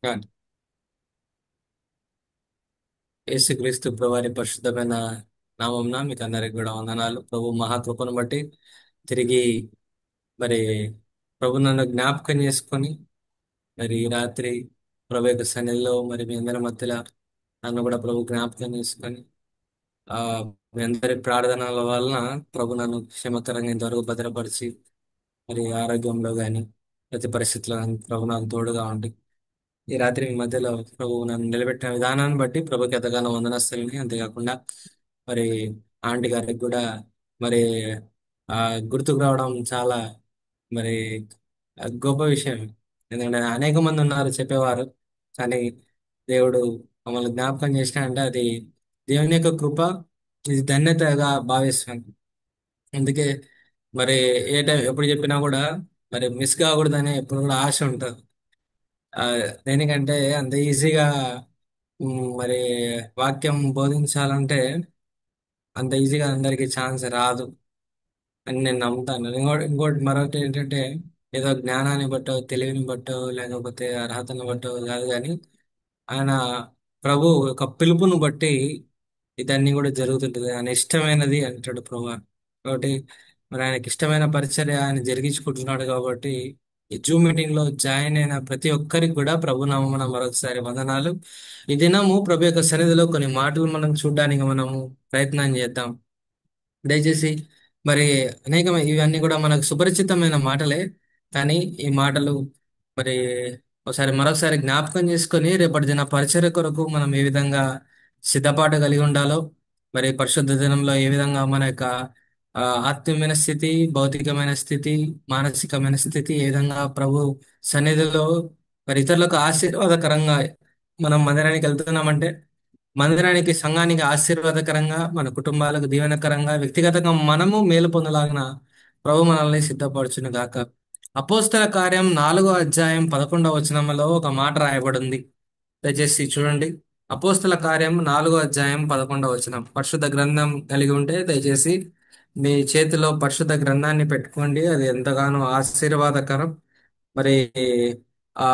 కానీ యేసుక్రీస్తు ప్రభువారి పరిశుద్ధమైన నామంన మీకు అందరికి కూడా వందనాలు. ప్రభు మహాకృపను బట్టి తిరిగి మరి ప్రభు నన్ను జ్ఞాపకం చేసుకొని మరి ఈ రాత్రి ప్రభు యొక్క సన్నిధిలో మరి మీ అందరి మధ్యలో నన్ను కూడా ప్రభు జ్ఞాపకం చేసుకొని ఆ మీ అందరి ప్రార్థనల వలన ప్రభు నన్ను క్షేమకరంగా ఇంతవరకు భద్రపరిచి మరి ఆరోగ్యంలో కానీ ప్రతి పరిస్థితుల్లో కానీ ప్రభు నాకు తోడుగా ఉండి ఈ రాత్రి మీ మధ్యలో ప్రభు నన్ను నిలబెట్టిన విధానాన్ని బట్టి ప్రభుకి ఎంతగానో వందనస్తులని. అంతేకాకుండా మరి ఆంటీ గారికి కూడా మరి ఆ గుర్తుకు రావడం చాలా మరి గొప్ప విషయం. ఎందుకంటే అనేక మంది ఉన్నారు చెప్పేవారు, కానీ దేవుడు మమ్మల్ని జ్ఞాపకం చేసిన అంటే అది దేవుని యొక్క కృప. ఇది ధన్యతగా భావిస్తాను. అందుకే మరి ఏ టైం ఎప్పుడు చెప్పినా కూడా మరి మిస్ కాకూడదని ఎప్పుడు కూడా ఆశ ఉంటుంది. ఆ, దేనికంటే అంత ఈజీగా మరి వాక్యం బోధించాలంటే అంత ఈజీగా అందరికి ఛాన్స్ రాదు అని నేను నమ్ముతాను. ఇంకోటి మరొకటి ఏంటంటే ఏదో జ్ఞానాన్ని బట్టో తెలివిని బట్టో లేకపోతే అర్హతను బట్టో కాదు, కానీ ఆయన ప్రభు ఒక పిలుపును బట్టి ఇదన్నీ కూడా జరుగుతుంటది. ఆయన ఇష్టమైనది అంటాడు ప్రభు. కాబట్టి మరి ఆయనకి ఇష్టమైన పరిచర్య ఆయన జరిగించుకుంటున్నాడు. కాబట్టి ఈ జూమ్ మీటింగ్ లో జాయిన్ అయిన ప్రతి ఒక్కరికి కూడా ప్రభు నామమున మరొకసారి వందనాలు. ఈ దినము ప్రభు యొక్క సన్నిధిలో కొన్ని మాటలు మనం చూడడానికి మనము ప్రయత్నం చేద్దాం. దయచేసి మరి ఇవన్నీ కూడా మనకు సుపరిచితమైన మాటలే, కానీ ఈ మాటలు మరి మరొకసారి జ్ఞాపకం చేసుకొని రేపటి దిన పరిచర్య కొరకు మనం ఏ విధంగా సిద్ధపాటు కలిగి ఉండాలో, మరి పరిశుద్ధ దినంలో ఏ విధంగా మన యొక్క ఆత్మీయమైన స్థితి, భౌతికమైన స్థితి, మానసికమైన స్థితి ఏ విధంగా ప్రభు సన్నిధిలో మరి ఇతరులకు ఆశీర్వాదకరంగా మనం మందిరానికి వెళ్తున్నామంటే మందిరానికి సంఘానికి ఆశీర్వాదకరంగా, మన కుటుంబాలకు దీవెనకరంగా, వ్యక్తిగతంగా మనము మేలు పొందలాగిన ప్రభు మనల్ని సిద్ధపరచును గాక. అపోస్తల కార్యం 4వ అధ్యాయం 11వ వచనంలో ఒక మాట రాయబడింది. దయచేసి చూడండి. అపోస్తల కార్యం 4వ అధ్యాయం 11వ వచనం. పరిశుద్ధ గ్రంథం కలిగి ఉంటే దయచేసి మీ చేతిలో పరిశుద్ధ గ్రంథాన్ని పెట్టుకోండి. అది ఎంతగానో ఆశీర్వాదకరం. మరి ఆ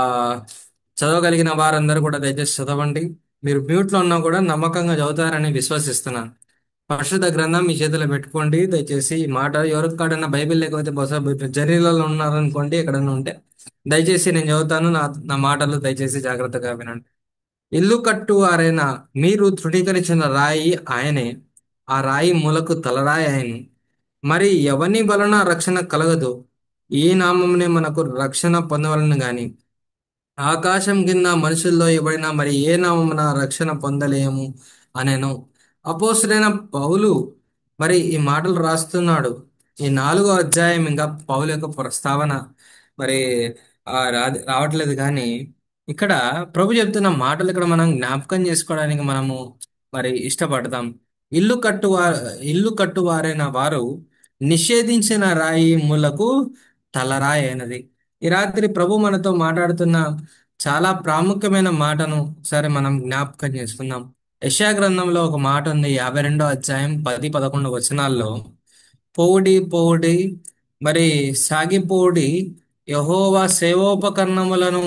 చదవగలిగిన వారందరూ కూడా దయచేసి చదవండి. మీరు మ్యూట్ లో ఉన్నా కూడా నమ్మకంగా చదువుతారని విశ్వసిస్తున్నాను. పరిశుద్ధ గ్రంథం మీ చేతిలో పెట్టుకోండి. దయచేసి ఈ మాట ఎవరికాడన్నా బైబిల్ లేకపోతే బహుశా జరీలలో ఉన్నారనుకోండి, ఎక్కడన్నా ఉంటే దయచేసి నేను చదువుతాను. నా మాటలు దయచేసి జాగ్రత్తగా వినండి. ఇల్లు కట్టువారైన మీరు తృణీకరించిన రాయి ఆయనే, ఆ రాయి మూలకు తలరాయి ఆయన. మరి ఎవని వలన రక్షణ కలగదు, ఈ నామమునే మనకు రక్షణ పొందవలను గాని ఆకాశం కింద మనుషుల్లో ఇవ్వబడిన మరి ఏ నామమున రక్షణ పొందలేము అనేను. అపోస్తులైన పౌలు మరి ఈ మాటలు రాస్తున్నాడు. ఈ 4వ అధ్యాయం ఇంకా పౌలు యొక్క ప్రస్తావన మరి రావట్లేదు, కానీ ఇక్కడ ప్రభు చెప్తున్న మాటలు ఇక్కడ మనం జ్ఞాపకం చేసుకోవడానికి మనము మరి ఇష్టపడతాం. ఇల్లు కట్టువా ఇల్లు కట్టువారైన వారు నిషేధించిన రాయి మూలకు తలరాయి అయినది. ఈ రాత్రి ప్రభు మనతో మాట్లాడుతున్న చాలా ప్రాముఖ్యమైన మాటను ఒకసారి మనం జ్ఞాపకం చేసుకుందాం. యెషయా గ్రంథంలో ఒక మాట ఉంది. 52వ అధ్యాయం 10, 11 వచనాల్లో, పోవుడి పోవుడి మరి సాగిపోవుడి, యెహోవా సేవోపకరణములను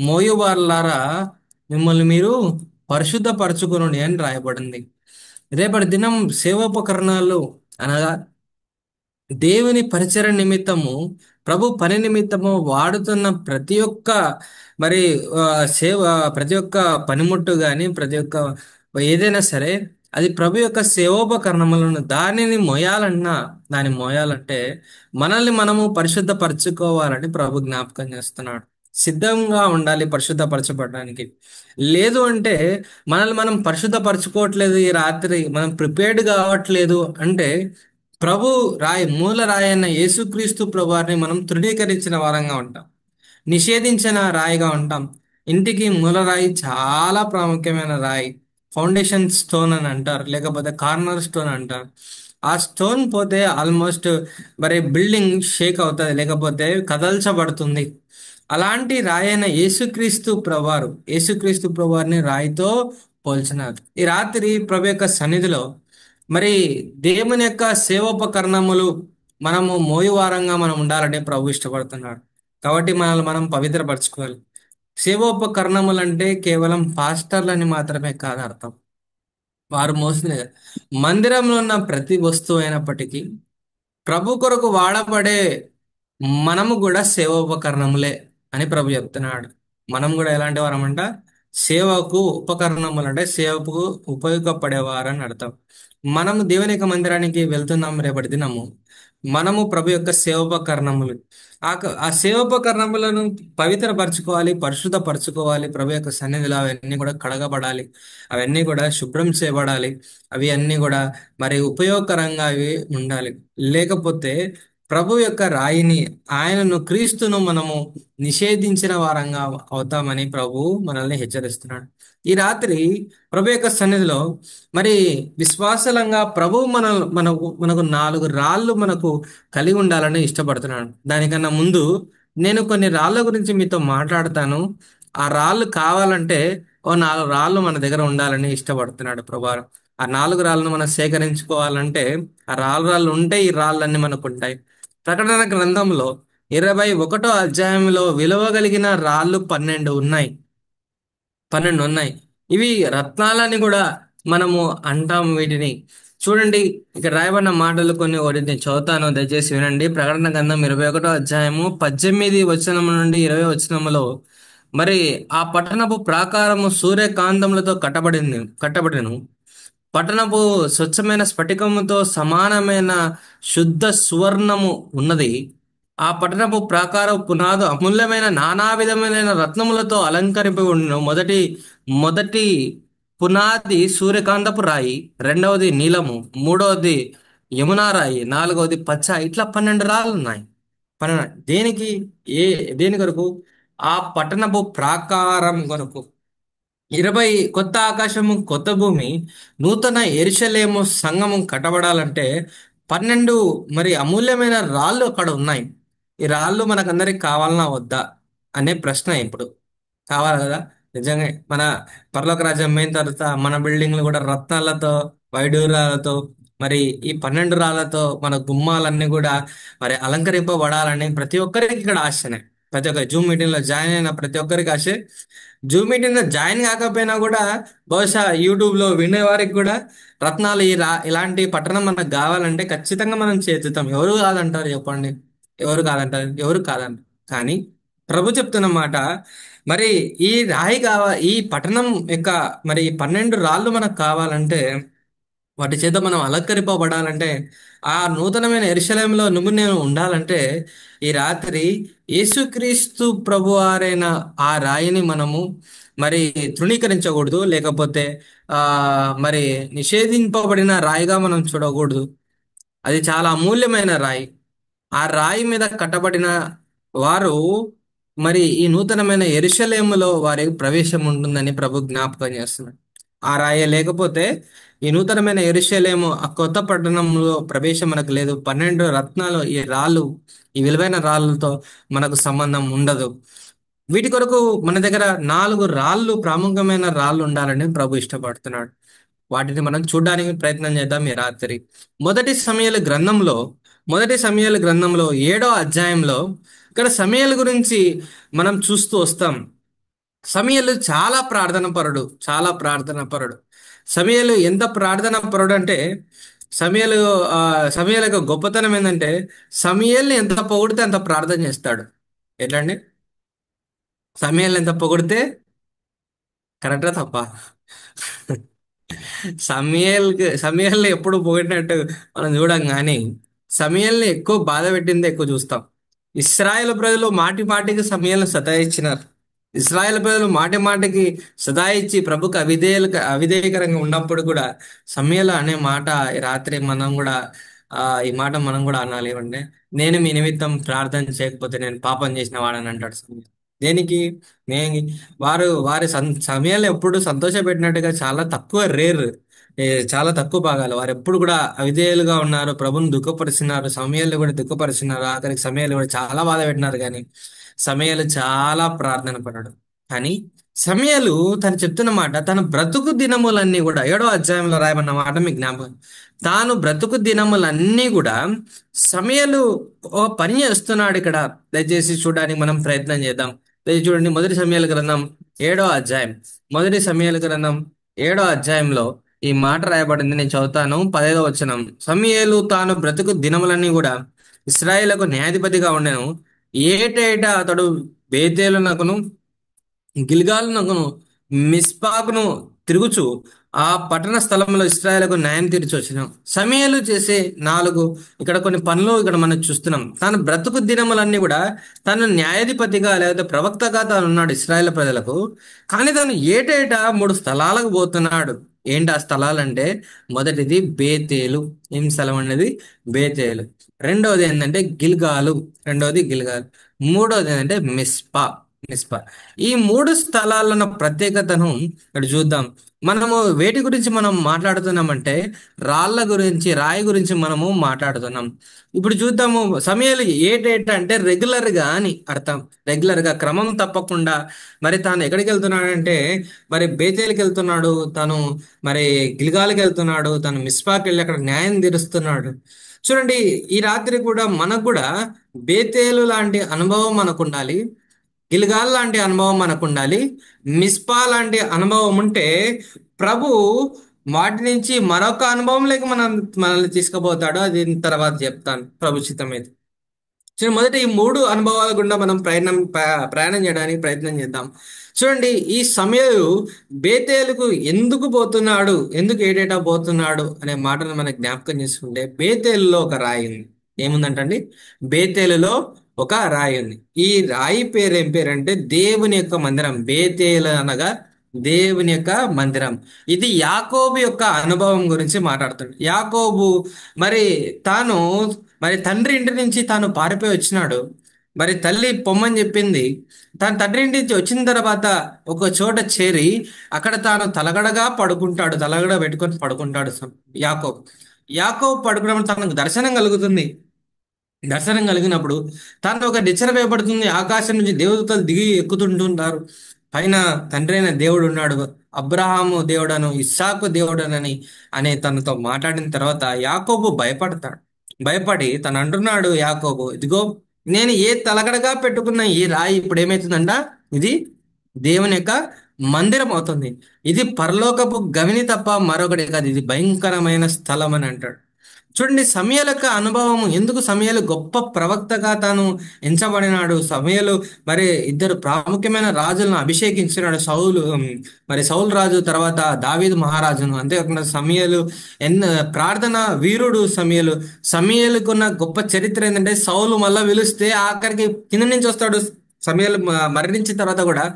మోయువార్లారా మిమ్మల్ని మీరు పరిశుద్ధపరచుకొనుడి అని రాయబడింది. రేపటి దినం సేవోపకరణాలు అనగా దేవుని పరిచర నిమిత్తము, ప్రభు పని నిమిత్తము వాడుతున్న ప్రతి ఒక్క మరి ఆ, సేవ ప్రతి ఒక్క పనిముట్టు గాని ప్రతి ఒక్క ఏదైనా సరే అది ప్రభు యొక్క సేవోపకరణములను దాన్ని మోయాలంటే మనల్ని మనము పరిశుద్ధపరచుకోవాలని ప్రభు జ్ఞాపకం చేస్తున్నాడు. సిద్ధంగా ఉండాలి పరిశుద్ధపరచబడడానికి. లేదు అంటే మనల్ని మనం పరిశుద్ధపరచుకోవట్లేదు, ఈ రాత్రి మనం ప్రిపేర్డ్ కావట్లేదు అంటే ప్రభు మూల రాయి అయిన యేసుక్రీస్తు ప్రభువారిని మనం తృణీకరించిన వారంగా ఉంటాం, నిషేధించిన రాయిగా ఉంటాం. ఇంటికి మూల రాయి చాలా ప్రాముఖ్యమైన రాయి. ఫౌండేషన్ స్టోన్ అని అంటారు, లేకపోతే కార్నర్ స్టోన్ అంటారు. ఆ స్టోన్ పోతే ఆల్మోస్ట్ మరి బిల్డింగ్ షేక్ అవుతుంది, లేకపోతే కదల్చబడుతుంది. అలాంటి రాయి అయిన యేసుక్రీస్తు ప్రభువారిని రాయితో పోల్చినారు. ఈ రాత్రి ప్రభు యొక్క సన్నిధిలో మరి దేవుని యొక్క సేవోపకరణములు మనము మోయువారంగా మనం ఉండాలంటే ప్రభు ఇష్టపడుతున్నాడు. కాబట్టి మనల్ని మనం పవిత్రపరచుకోవాలి. సేవోపకరణములు అంటే కేవలం పాస్టర్లని మాత్రమే కాదు అర్థం. వారు మోసిన మందిరంలో ఉన్న ప్రతి వస్తువు అయినప్పటికీ ప్రభు కొరకు వాడబడే మనము కూడా సేవోపకరణములే అని ప్రభు చెప్తున్నాడు. మనం కూడా ఎలాంటి వారమంట? సేవకు ఉపకరణములు, అంటే సేవకు ఉపయోగపడేవారు అని అర్థం. మనము దేవుని యొక్క మందిరానికి వెళ్తున్నాం రేపటి దినము. మనము ప్రభు యొక్క సేవోపకరణములు. ఆ సేవోపకరణములను పవిత్రపరచుకోవాలి, పరిశుద్ధపరచుకోవాలి. ప్రభు యొక్క సన్నిధిలో అవన్నీ కూడా కడగబడాలి, అవన్నీ కూడా శుభ్రం చేయబడాలి, అవి అన్నీ కూడా మరి ఉపయోగకరంగా అవి ఉండాలి. లేకపోతే ప్రభు యొక్క రాయిని, ఆయనను, క్రీస్తును మనము నిషేధించిన వారంగా అవుతామని ప్రభు మనల్ని హెచ్చరిస్తున్నాడు. ఈ రాత్రి ప్రభు యొక్క సన్నిధిలో మరి విశ్వాసలంగా ప్రభు మనకు 4 రాళ్ళు మనకు కలిగి ఉండాలని ఇష్టపడుతున్నాడు. దానికన్నా ముందు నేను కొన్ని రాళ్ళ గురించి మీతో మాట్లాడతాను. ఆ రాళ్ళు కావాలంటే ఓ 4 రాళ్ళు మన దగ్గర ఉండాలని ఇష్టపడుతున్నాడు ప్రభు. ఆ 4 రాళ్ళను మనం సేకరించుకోవాలంటే ఆ రాళ్ళు ఉంటే ఈ రాళ్ళన్నీ మనకు ఉంటాయి. ప్రకటన గ్రంథంలో 21వ అధ్యాయంలో విలువ కలిగిన రాళ్ళు 12 ఉన్నాయి. ఇవి రత్నాలని కూడా మనము అంటాం వీటిని. చూడండి, ఇక్కడ రాయబడిన మాటలు కొన్ని, ఒకటి నేను చదువుతాను, దయచేసి వినండి. ప్రకటన గ్రంథం 21వ అధ్యాయము 18 వచనం నుండి 20 వచనములో, మరి ఆ పట్టణపు ప్రాకారము సూర్యకాంతములతో కట్టబడిను. పట్టణపు స్వచ్ఛమైన స్ఫటికముతో సమానమైన శుద్ధ సువర్ణము ఉన్నది. ఆ పట్టణపు ప్రాకార పునాదు అమూల్యమైన నానా విధమైన రత్నములతో అలంకరింపబడి ఉండును. మొదటి పునాది సూర్యకాంతపు రాయి, రెండవది నీలము, మూడవది యమునా రాయి, నాలుగవది పచ్చ. ఇట్లా 12 రాళ్ళు ఉన్నాయి. 12 దేనికి? ఏ దేని కొరకు? ఆ పట్టణపు ప్రాకారం కొరకు. 20 కొత్త ఆకాశము, కొత్త భూమి, నూతన యెరూషలేము సంఘము కట్టబడాలంటే 12 మరి అమూల్యమైన రాళ్ళు అక్కడ ఉన్నాయి. ఈ రాళ్ళు మనకందరికి కావాలనా వద్దా అనే ప్రశ్న ఇప్పుడు. కావాలి కదా. నిజంగా మన పరలోక రాజ్యం అయిన తర్వాత మన బిల్డింగ్లు కూడా రత్నాలతో, వైడూర్యాలతో, మరి ఈ 12 రాళ్ళతో మన గుమ్మాలన్నీ కూడా మరి అలంకరింపబడాలని ప్రతి ఒక్కరికి ఇక్కడ ఆశనే. ప్రతి ఒక్క జూమ్ మీటింగ్ లో జాయిన్ అయిన ప్రతి ఒక్కరికి ఆశ. జూమ్ మీటింగ్ లో జాయిన్ కాకపోయినా కూడా బహుశా యూట్యూబ్ లో వినే వారికి కూడా రత్నాలు ఇలాంటి పట్టణం మనకు కావాలంటే ఖచ్చితంగా మనం చేర్చుతాం. ఎవరు కాదంటారు చెప్పండి? ఎవరు కాదంటారు? ఎవరు కాదంటారు? కానీ ప్రభు చెప్తున్న మాట, మరి ఈ రాయి ఈ పట్టణం యొక్క మరి 12 రాళ్ళు మనకు కావాలంటే, వాటి చేత మనం అలంకరింపబడాలంటే, ఆ నూతనమైన యెరూషలేములో నువ్వు నేను ఉండాలంటే, ఈ రాత్రి యేసుక్రీస్తు ప్రభువారైన ఆ రాయిని మనము మరి తృణీకరించకూడదు. లేకపోతే ఆ మరి నిషేధింపబడిన రాయిగా మనం చూడకూడదు. అది చాలా అమూల్యమైన రాయి. ఆ రాయి మీద కట్టబడిన వారు మరి ఈ నూతనమైన యెరూషలేములో వారి ప్రవేశం ఉంటుందని ప్రభు జ్ఞాపకం చేస్తున్నాడు. ఆ రాయి లేకపోతే ఈ నూతనమైన యెరూషలేము, ఆ కొత్త పట్టణంలో ప్రవేశం మనకు లేదు. 12 రత్నాలు, ఈ రాళ్ళు, ఈ విలువైన రాళ్ళతో మనకు సంబంధం ఉండదు. వీటి కొరకు మన దగ్గర 4 రాళ్ళు, ప్రాముఖ్యమైన రాళ్ళు ఉండాలని ప్రభు ఇష్టపడుతున్నాడు. వాటిని మనం చూడడానికి ప్రయత్నం చేద్దాం ఈ రాత్రి. మొదటి సమూయేలు గ్రంథంలో 7వ అధ్యాయంలో ఇక్కడ సమూయేలు గురించి మనం చూస్తూ వస్తాం. సమూయేలు చాలా ప్రార్థన పరుడు. సమూయేలు ఎంత ప్రార్థన పరుడు అంటే, సమూయేలు ఆ సమూయేలు యొక్క గొప్పతనం ఏంటంటే, సమూయేల్ని ఎంత పొగిడితే అంత ప్రార్థన చేస్తాడు. ఎట్లండి? సమూయేల్ని ఎంత పొగిడితే, కరెక్టా తప్ప? సమూయేల్ని ఎప్పుడు పొగిడినట్టు మనం చూడం, కానీ సమూయేల్ని ఎక్కువ బాధ పెట్టింది ఎక్కువ చూస్తాం. ఇశ్రాయేల్ ప్రజలు మాటి మాటికి సమూయేల్ని సతాయించినారు. ఇశ్రాయేల్ ప్రజలు మాటి మాటికి సతాయించి ప్రభుకు అవిధేయకరంగా ఉన్నప్పుడు కూడా సమూయేలు అనే మాట ఈ రాత్రి మనం కూడా ఈ మాట మనం కూడా అనాలి. ఏమంటే, నేను మీ నిమిత్తం ప్రార్థన చేయకపోతే నేను పాపం చేసిన వాడని అంటాడు సమూయేలు. దేనికి? నేను సమయాలు ఎప్పుడు సంతోషపెట్టినట్టుగా చాలా తక్కువ, రేర్, చాలా తక్కువ భాగాలు. వారు ఎప్పుడు కూడా అవిధేయులుగా ఉన్నారు, ప్రభుని దుఃఖపరిచినారు, సమయాలు కూడా దుఃఖపరిచినారు, ఆఖరికి సమయాలు కూడా చాలా బాధ పెట్టినారు. కానీ సమయాలు చాలా ప్రార్థన పడ్డాడు. కానీ సమయాలు తను చెప్తున్న మాట, తన బ్రతుకు దినములన్నీ కూడా 7వ అధ్యాయంలో రాయమన్న మాట మీకు జ్ఞాపకం. తాను బ్రతుకు దినములన్నీ కూడా సమయాలు ఒక పని చేస్తున్నాడు ఇక్కడ. దయచేసి చూడడానికి మనం ప్రయత్నం చేద్దాం. ఇది చూడండి, మొదటి సమయాల గ్రంథం 7వ అధ్యాయం. మొదటి సమయాల గ్రంథం 7వ అధ్యాయంలో ఈ మాట రాయబడింది. నేను చదువుతాను, 15వ వచనం. సమూయేలు తాను బ్రతుకు దినములన్నీ కూడా ఇశ్రాయేలుకు న్యాయాధిపతిగా ఉండెను. ఏటేటా అతడు బేతేలునకును గిల్గాలునకును మిస్పాకును తిరుగుచు ఆ పట్టణ స్థలంలో ఇశ్రాయేలుకు న్యాయం తీర్చి వచ్చిన సమూయేలు చేసే నాలుగు ఇక్కడ కొన్ని పనులు ఇక్కడ మనం చూస్తున్నాం. తాను బ్రతుకు దినములన్నీ కూడా తను న్యాయాధిపతిగా లేదా ప్రవక్తగా తాను ఉన్నాడు ఇశ్రాయేల్ ప్రజలకు. కానీ తను ఏటేటా 3 స్థలాలకు పోతున్నాడు. ఏంటి ఆ స్థలాలంటే, మొదటిది బేతేలు. ఏం స్థలం అనేది? బేతేలు. రెండవది ఏంటంటే గిల్గాలు. మూడవది ఏంటంటే మిస్పా. ఈ 3 స్థలాల్లో ఉన్న ప్రత్యేకతను ఇక్కడ చూద్దాం. మనము వేటి గురించి మనం మాట్లాడుతున్నామంటే, రాళ్ళ గురించి, రాయి గురించి మనము మాట్లాడుతున్నాం. ఇప్పుడు చూద్దాము, సమయాలు ఏటేట అంటే రెగ్యులర్ గా అని అర్థం. రెగ్యులర్ గా, క్రమం తప్పకుండా. మరి తాను ఎక్కడికి వెళ్తున్నాడంటే, మరి బేతేలుకి వెళ్తున్నాడు, తను మరి గిల్గాల్కి వెళ్తున్నాడు, తను మిస్పాకి వెళ్ళి అక్కడ న్యాయం తీరుస్తున్నాడు. చూడండి, ఈ రాత్రి కూడా మనకు కూడా బేతేలు లాంటి అనుభవం మనకు ఉండాలి. గిల్గాల్ లాంటి అనుభవం మనకు ఉండాలి. మిస్పా లాంటి అనుభవం ఉంటే ప్రభు వాటి నుంచి మరొక అనుభవంలోకి మనల్ని తీసుకుపోతాడు. అది తర్వాత చెప్తాను, ప్రభు చిత్తమైతే. చూడండి, మొదట ఈ 3 అనుభవాల గుండా మనం ప్రయాణం చేయడానికి ప్రయత్నం చేద్దాం. చూడండి, ఈ సమయంలో బేతేలుకు ఎందుకు పోతున్నాడు, ఎందుకు ఏటేటా పోతున్నాడు అనే మాటను మనం జ్ఞాపకం చేసుకుంటే, బేతేలులో ఒక రాయి ఉంది. ఏముందంటండి? బేతేలులో ఒక రాయి ఉంది. ఈ రాయి పేరు ఏం పేరంటే దేవుని యొక్క మందిరం. బేతేలు అనగా దేవుని యొక్క మందిరం. ఇది యాకోబు యొక్క అనుభవం గురించి మాట్లాడుతుంది. యాకోబు మరి తాను మరి తండ్రి ఇంటి నుంచి తాను పారిపోయి వచ్చినాడు. మరి తల్లి పొమ్మని చెప్పింది. తాను తండ్రి ఇంటి నుంచి వచ్చిన తర్వాత ఒక చోట చేరి అక్కడ తాను తలగడగా పడుకుంటాడు. తలగడ పెట్టుకొని పడుకుంటాడు యాకోబు. యాకోబు పడుకున్నప్పుడు తనకు దర్శనం కలుగుతుంది. దర్శనం కలిగినప్పుడు తను ఒక నిచ్చెన వేయబడుతుంది. ఆకాశం నుంచి దేవదూతలు దిగి ఎక్కుతుంటుంటారు. పైన తండ్రి అయిన దేవుడు ఉన్నాడు. అబ్రహాము దేవుడను, ఇస్సాకు దేవుడనని తనతో మాట్లాడిన తర్వాత యాకోబు భయపడతాడు. భయపడి తను అంటున్నాడు, యాకోబు, ఇదిగో నేను ఏ తలగడగా పెట్టుకున్న ఈ రాయి ఇప్పుడు ఏమైతుందంట? ఇది దేవుని యొక్క మందిరం అవుతుంది. ఇది పరలోకపు గవిని తప్ప మరొకటి కాదు. ఇది భయంకరమైన స్థలం అని అంటాడు. చూడండి, సమూయేలు యొక్క అనుభవం ఎందుకు. సమూయేలు గొప్ప ప్రవక్తగా తాను ఎంచబడినాడు. సమూయేలు మరి ఇద్దరు ప్రాముఖ్యమైన రాజులను అభిషేకించినాడు. మరి సౌలు రాజు తర్వాత దావీదు మహారాజును. అంతేకాకుండా సమూయేలు ప్రార్థన వీరుడు. సమూయేలుకున్న గొప్ప చరిత్ర ఏంటంటే, సౌలు మళ్ళా పిలిస్తే ఆఖరికి కింద నుంచి వస్తాడు. సమూయేలు మరణించిన తర్వాత కూడా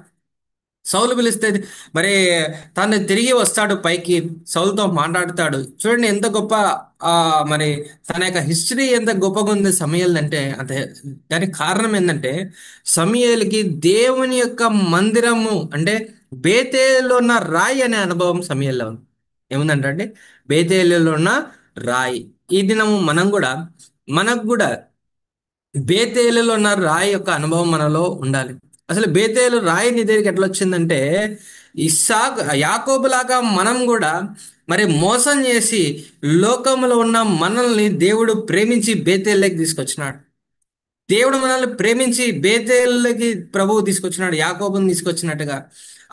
సౌలు పిలిస్తే మరి తను తిరిగి వస్తాడు పైకి, సౌలుతో మాట్లాడతాడు. చూడండి ఎంత గొప్ప ఆ మరి తన యొక్క హిస్టరీ ఎంత గొప్పగా ఉంది సమూయేలు అంటే. అంతే, దానికి కారణం ఏంటంటే, సమూయేలుకి దేవుని యొక్క మందిరము అంటే బేతేలులో ఉన్న రాయి అనే అనుభవం సమూయేలులో ఉంది. ఏముందంటే బేతేలులో ఉన్న రాయి. ఈ దినము మనకు కూడా బేతేలులో ఉన్న రాయి యొక్క అనుభవం మనలో ఉండాలి. అసలు బేతేలు రాయి నీ దగ్గరికి ఎట్లా వచ్చిందంటే, యాకోబులాగా మనం కూడా మరి మోసం చేసి లోకంలో ఉన్న మనల్ని దేవుడు ప్రేమించి బేతేలులోకి తీసుకొచ్చినాడు. దేవుడు మనల్ని ప్రేమించి బేతేలుకి ప్రభువు తీసుకొచ్చినాడు. యాకోబుని తీసుకొచ్చినట్టుగా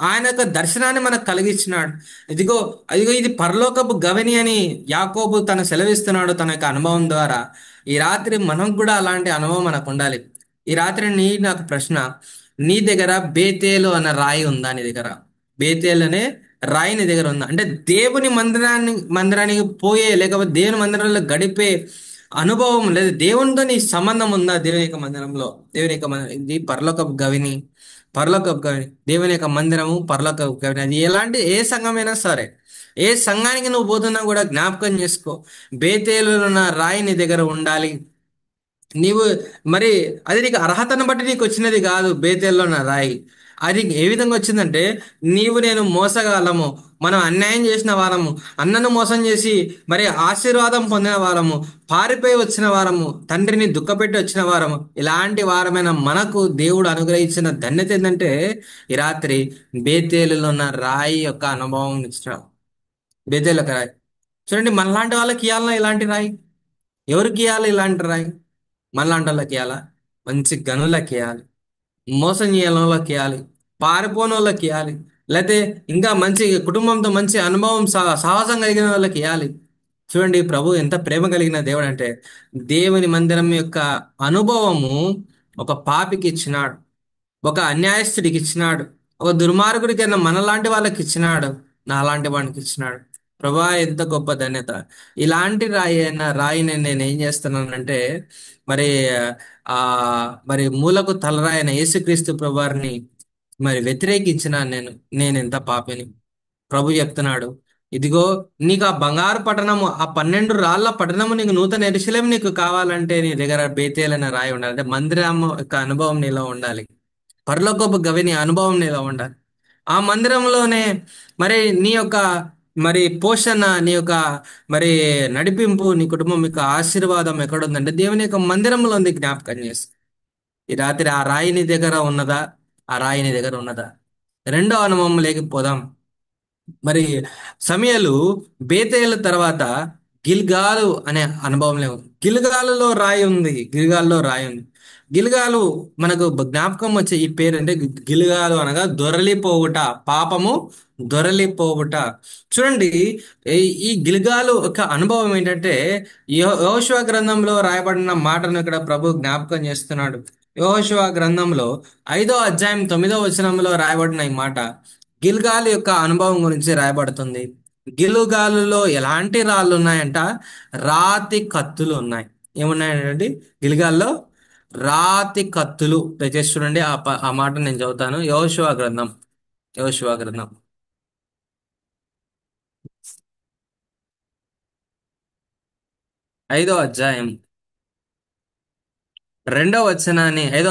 ఆయన యొక్క దర్శనాన్ని మనకు కలిగించినాడు. ఇదిగో అదిగో ఇది పరలోకపు గవిని అని యాకోబు తను సెలవిస్తున్నాడు తన యొక్క అనుభవం ద్వారా. ఈ రాత్రి మనకు కూడా అలాంటి అనుభవం మనకు ఉండాలి. ఈ రాత్రి నాకు ప్రశ్న, నీ దగ్గర బేతేలు అన్న రాయి ఉందా? నీ దగ్గర బేతేలు అనే రాయి నీ దగ్గర ఉందా? అంటే దేవుని మందిరానికి పోయే, లేకపోతే దేవుని మందిరంలో గడిపే అనుభవం లేదు. దేవునితో నీ సంబంధం ఉందా? దేవుని యొక్క మందిరంలో, దేవుని యొక్క ఇది పరలోకపు గవిని, దేవుని యొక్క మందిరము పరలోకపు గవిని. అది ఏ సంఘమైనా సరే, ఏ సంఘానికి నువ్వు పోతున్నా కూడా జ్ఞాపకం చేసుకో, బేతేలు ఉన్న రాయి నీ దగ్గర ఉండాలి. నీవు మరి అది నీకు అర్హతను బట్టి నీకు వచ్చినది కాదు. బేతేల్లో ఉన్న రాయి అది ఏ విధంగా వచ్చిందంటే, నేను మోసగాలము, మనం అన్యాయం చేసిన వారము, అన్నను మోసం చేసి మరి ఆశీర్వాదం పొందిన వారము, పారిపోయి వచ్చిన వారము, తండ్రిని దుఃఖపెట్టి వచ్చిన వారము, ఇలాంటి వారమైన మనకు దేవుడు అనుగ్రహించిన ధన్యత ఏంటంటే, ఈ రాత్రి బేతేలులో ఉన్న రాయి యొక్క అనుభవం ఇచ్చిన బేతేలు యొక్క రాయి. చూడండి, మనలాంటి వాళ్ళకి ఇవ్వాలన్నా ఇలాంటి రాయి? ఎవరికి ఇవ్వాలి ఇలాంటి రాయి? మనలాంటి వాళ్ళకి ఇవ్వాలా? మంచి గనులకి ఇవ్వాలి. మోసం చేయని వాళ్ళకి ఇవ్వాలి, పారిపోని వాళ్ళకి ఇవ్వాలి, లేకపోతే ఇంకా మంచి కుటుంబంతో మంచి అనుభవం సాహసం కలిగిన వాళ్ళకి ఇవ్వాలి. చూడండి ప్రభు ఎంత ప్రేమ కలిగిన దేవుడు అంటే, దేవుని మందిరం యొక్క అనుభవము ఒక పాపికి ఇచ్చినాడు, ఒక అన్యాయస్తుడికి ఇచ్చినాడు, ఒక దుర్మార్గుడికి అయినా మనలాంటి వాళ్ళకి ఇచ్చినాడు, నాలాంటి వాడికి ఇచ్చినాడు. ప్రభా ఎంత గొప్ప ధన్యత. ఇలాంటి రాయిని నేను ఏం చేస్తున్నానంటే, మరి ఆ మరి మూలకు తలరాయన యేసుక్రీస్తు ప్రభువారిని మరి వ్యతిరేకించిన నేను ఎంత పాపిని. ప్రభు చెప్తున్నాడు, ఇదిగో నీకు ఆ బంగారు పట్టణము, ఆ 12 రాళ్ల పట్టణము, నీకు నూతన యెరూషలేము నీకు కావాలంటే నీ దగ్గర బేతేలైన రాయి ఉండాలి. అంటే మందిరం యొక్క అనుభవం నీలో ఉండాలి. పరలోకపు గవిని అనుభవం నీలో ఉండాలి. ఆ మందిరంలోనే మరి నీ యొక్క మరి పోషణ, నీ యొక్క మరి నడిపింపు, నీ కుటుంబం యొక్క ఆశీర్వాదం ఎక్కడుందంటే దేవుని యొక్క మందిరంలో ఉంది. జ్ఞాపకం చేసి ఈ రాత్రి ఆ రాయి నీ దగ్గర ఉన్నదా? ఆ రాయి నీ దగ్గర ఉన్నదా? రెండో అనుభవం లేకపోదాం. మరి సమయలు బేతేలు తర్వాత గిల్గాలు అనే అనుభవం లేవు. గిల్గాలులో రాయి ఉంది, గిల్గాల్లో రాయి ఉంది. గిల్గాలు మనకు జ్ఞాపకం వచ్చే ఈ పేరు అంటే గిల్గాలు అనగా దొరలిపోవుట, పాపము దొరలిపోవుట. చూడండి, ఈ గిల్గాలు ఒక అనుభవం ఏంటంటే యెహోషువ గ్రంథంలో రాయబడిన మాటను ఇక్కడ ప్రభు జ్ఞాపకం చేస్తున్నాడు. యెహోషువ గ్రంథంలో 5వ అధ్యాయం 9వ వచనంలో రాయబడిన ఈ మాట గిల్గాల్ యొక్క అనుభవం గురించి రాయబడుతుంది. గిలుగాలులో ఎలాంటి రాళ్ళు ఉన్నాయంట? రాతి కత్తులు ఉన్నాయి. ఏమున్నాయండి గిల్గాల్లో? రాతి కత్తులు. దయచేసి చూడండి, ఆ మాట నేను చదువుతాను. యెహోషువ గ్రంథం 5వ అధ్యాయం 5వ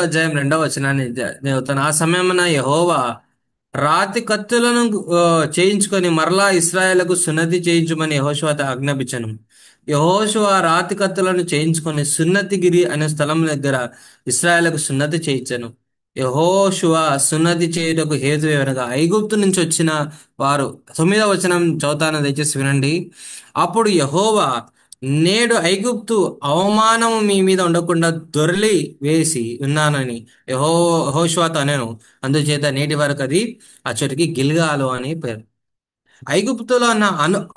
అధ్యాయం 2వ వచనాన్ని చదువుతాను. ఆ సమయమున యెహోవా రాతి కత్తులను చేయించుకొని మరలా ఇశ్రాయేలుకు సున్నతి చేయించమని యెహోషువతో ఆజ్ఞాపించెను. యెహోషువ రాతి కత్తులను చేయించుకొని సున్నతిగిరి అనే స్థలం దగ్గర ఇశ్రాయేలుకు సున్నతి చేయించెను. యెహోషువ సున్నతి చేయుటకు హేతు ఏమనగా ఐగుప్తు నుంచి వచ్చిన వారు. 9వ వచనం చదువుతాను, దయచేసి వినండి. అప్పుడు యెహోవా, నేడు ఐగుప్తు అవమానము మీ మీద ఉండకుండా దొర్లి వేసి ఉన్నానని యెహోషువతో అనెను. అందుచేత నేటి వరకు అది అచ్చటికి గిల్గాలు అని పేరు. ఐగుప్తులో ఉన్న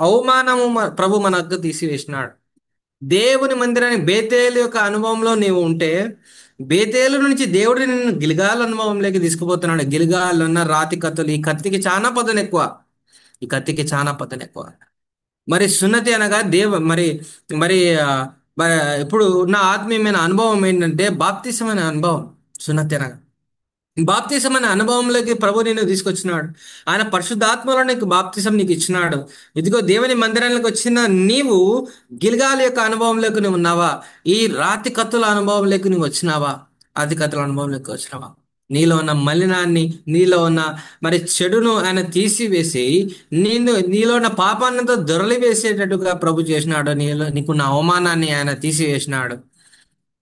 అవమానము ప్రభు మనకు తీసివేసినాడు. దేవుని మందిరాన్ని బేతేలు యొక్క అనుభవంలో నీవు ఉంటే, బేతేలు నుంచి దేవుడు నిన్ను గిల్గాల్ అనుభవంలోకి తీసుకుపోతున్నాడు. గిల్గాల్ ఉన్న రాతి కత్తులు, ఈ కత్తికి చాలా పదును ఎక్కువ. ఈ కత్తికి చాలా పదును ఎక్కువ. మరి సున్నతి అనగా మరి మరి ఆ, మరి ఇప్పుడు ఉన్న ఆత్మీయమైన అనుభవం ఏంటంటే బాప్తిసమైన అనుభవం. సున్నతి అనగా బాప్తిసం అనే అనుభవంలోకి ప్రభు నిన్ను తీసుకొచ్చినాడు. ఆయన పరిశుద్ధాత్మలో నీకు బాప్తిసం నీకు ఇచ్చినాడు. ఇదిగో దేవుని మందిరానికి వచ్చిన నీవు గిల్గాల్ యొక్క అనుభవంలోకి నువ్వు ఉన్నావా? ఈ రాతి కత్తుల అనుభవంలోకి నువ్వు వచ్చినావా? రాతి కత్తుల అనుభవంలోకి వచ్చినావా? నీలో ఉన్న మలినాన్ని, నీలో ఉన్న మరి చెడును ఆయన తీసివేసి నీలో ఉన్న పాపాన్నంతా దొరలి వేసేటట్టుగా ప్రభు చేసినాడు. నీకున్న అవమానాన్ని ఆయన తీసివేసినాడు.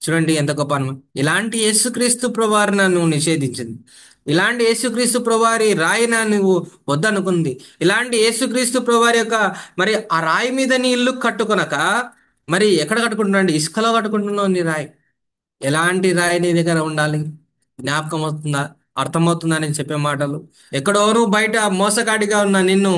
చూడండి ఎంత గొప్ప అనుభవం. ఇలాంటి యేసుక్రీస్తు ప్రభువారిని నువ్వు నిషేధించింది, ఇలాంటి యేసుక్రీస్తు ప్రభువారి రాయిన నువ్వు వద్దనుకుంది, ఇలాంటి యేసుక్రీస్తు ప్రభువారి యొక్క మరి ఆ రాయి మీద నీ ఇల్లు కట్టుకొనక మరి ఎక్కడ కట్టుకుంటున్నావు? ఇసుకలో కట్టుకుంటున్నావు నీ రాయి. ఎలాంటి రాయి నీ దగ్గర ఉండాలి? జ్ఞాపకం అవుతుందా? అర్థమవుతుందా నేను చెప్పే మాటలు? ఎక్కడోరు బయట మోసగాడిగా ఉన్న నిన్ను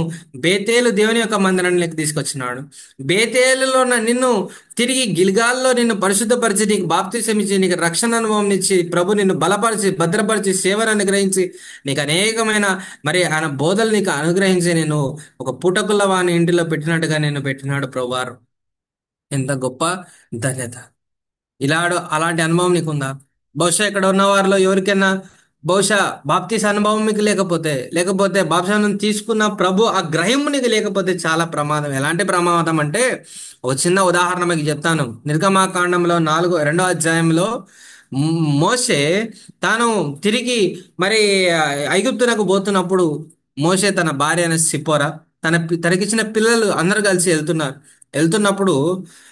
బేతేలు దేవుని యొక్క మందిరానికి తీసుకొచ్చినాడు. బేతేలులో ఉన్న నిన్ను తిరిగి గిల్గాల్లో నిన్ను పరిశుద్ధపరిచి, నీకు బాప్తిసం ఇచ్చి, నీకు రక్షణ అనుభవం ఇచ్చి, ప్రభు నిన్ను బలపరిచి, భద్రపరిచి, సేవను అనుగ్రహించి, నీకు అనేకమైన మరి ఆయన బోధలు నీకు అనుగ్రహించి, నేను ఒక పుటకుల వాని ఇంటిలో పెట్టినట్టుగా నేను పెట్టినాడు ప్రభువారు. ఎంత గొప్ప ధన్యత. అలాంటి అనుభవం నీకుందా? బహుశా ఇక్కడ ఉన్న వారిలో ఎవరికైనా బహుశా బాప్తీస్ అనుభవం మీకు లేకపోతే బాప్తిసం తీసుకున్న ప్రభు ఆ గ్రహింపు నీకు లేకపోతే చాలా ప్రమాదం. ఎలాంటి ప్రమాదం అంటే ఒక చిన్న ఉదాహరణ మీకు చెప్తాను. నిర్గమాకాండంలో 2వ అధ్యాయంలో మోషే తాను తిరిగి మరి ఐగుప్తునకు పోతున్నప్పుడు, మోషే తన భార్య అయిన సిప్పోరా, తనకిచ్చిన పిల్లలు అందరూ కలిసి వెళ్తున్నప్పుడు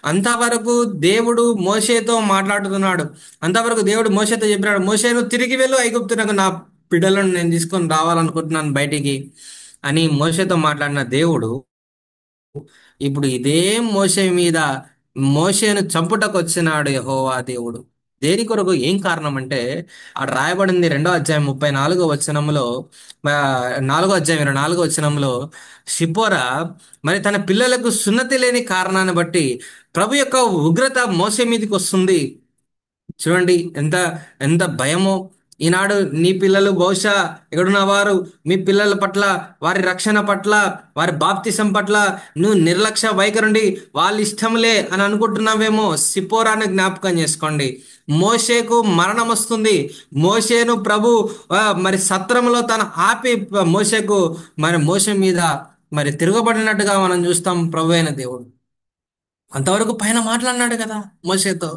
అంతవరకు దేవుడు మోషేతో మాట్లాడుతున్నాడు. అంతవరకు దేవుడు మోషేతో చెప్పినాడు, మోషే నువ్వు తిరిగి వెళ్ళు ఐగుప్తునకు, నా బిడ్డలను నేను తీసుకొని రావాలనుకుంటున్నాను బయటికి అని మోషేతో మాట్లాడిన దేవుడు ఇప్పుడు ఇదే మోషే మీద మోషేను చంపుటకు వచ్చినాడు యెహోవా దేవుడు. దేని కొరకు ఏం కారణం అంటే అక్కడ రాయబడింది 2వ అధ్యాయం 34వ వచనంలో, 4వ అధ్యాయం 24వ వచనంలో, షిపోరా మరి తన పిల్లలకు సున్నతి లేని కారణాన్ని బట్టి ప్రభు యొక్క ఉగ్రత మోసే మీదకి వస్తుంది. చూడండి ఎంత ఎంత భయమో. ఈనాడు నీ పిల్లలు బహుశా ఎక్కడున్న వారు, మీ పిల్లల పట్ల, వారి రక్షణ పట్ల, వారి బాప్తిసం పట్ల నువ్వు నిర్లక్ష్య వైఖరుండి వాళ్ళ ఇష్టంలే అని అనుకుంటున్నావేమో. సిపోరాను జ్ఞాపకం చేసుకోండి. మోషేకు మరణం వస్తుంది. మోషేను ప్రభు మరి సత్రంలో తన ఆపి మోషేకు మరి మోషే మీద మరి తిరగబడినట్టుగా మనం చూస్తాం. ప్రభు అయిన దేవుడు అంతవరకు పైన మాట్లాడినాడు కదా మోషేతో.